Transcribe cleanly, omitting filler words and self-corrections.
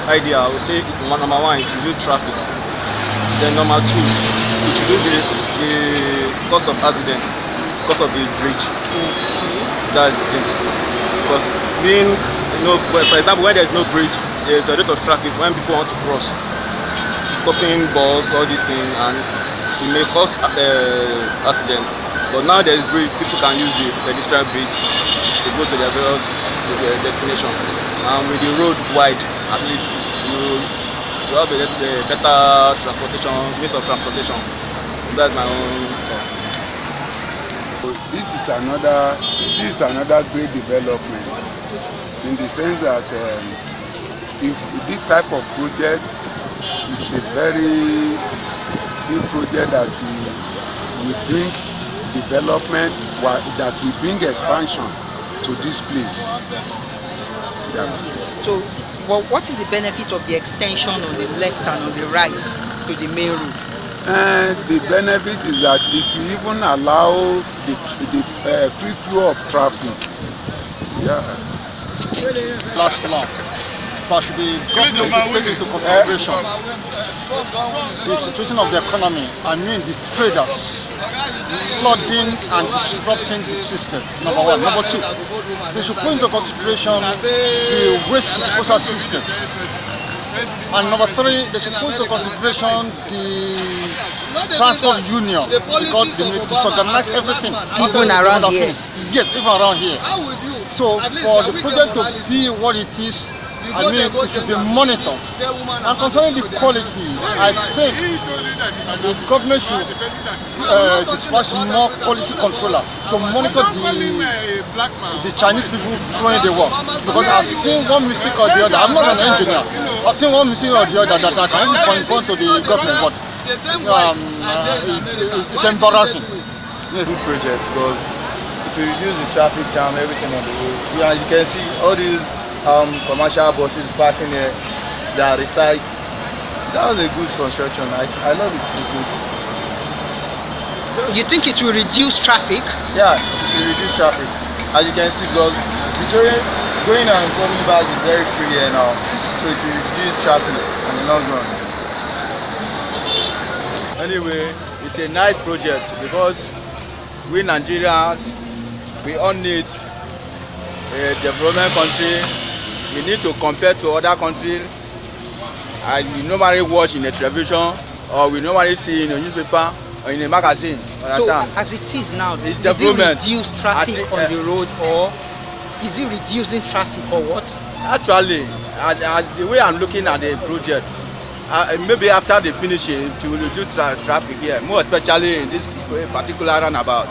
idea, I would say number one, it reduces traffic. Then number two, it reduces the cost of accident because of the bridge. That's the thing. Because being, for example, when there is no bridge, there is a lot of traffic when people want to cross, stopping bus, all these things, and it may cause accident. But now there is bridge, people can use the pedestrian bridge to go to their various destination. And with the road wide, at least you have a better transportation, means of transportation. That's my own thought. This is another great development, in the sense that if this type of project is a very big project that will bring development, that will bring expansion to this place. Yeah. So, what is the benefit of the extension on the left and on the right to the main road? The benefit is that it will even allow the free flow of traffic. Yeah. Flash plan. But the government should take into consideration the situation of the economy, the traders flooding and disrupting the system. Number one. Number two, they should put into consideration the waste disposal system. And number three, they should put into consideration the transport union, because they may disorganize everything. Even around here? Yes, even around here. So for the project to be what it is, it should be monitored. And concerning the quality, I think the government should dispatch more quality controller to monitor the Chinese people doing the work. Because I've seen one mistake or the other. I'm not an engineer. I've seen one mistake or the other that I can even confront to the government. But it's embarrassing. It's a good project because if you reduce the traffic jam, everything on the road. Yeah, you can see all these commercial buses parking here, they are recycled. That was a good construction. I love it. It's good. You think it will reduce traffic? Yeah, it will reduce traffic. As you can see, because Victoria going and coming back is very free here now, so it will reduce traffic in the long run. Anyway, it's a nice project because we Nigerians, we all need a development country. We need to compare to other countries. We normally watch in the television, or we normally see in the newspaper or in a magazine. So as it is now, it's did development. It reduce traffic on the road, or is it reducing traffic, or what? Actually, the way I'm looking at the project, maybe after they finish it will reduce traffic here, more especially in this particular roundabout.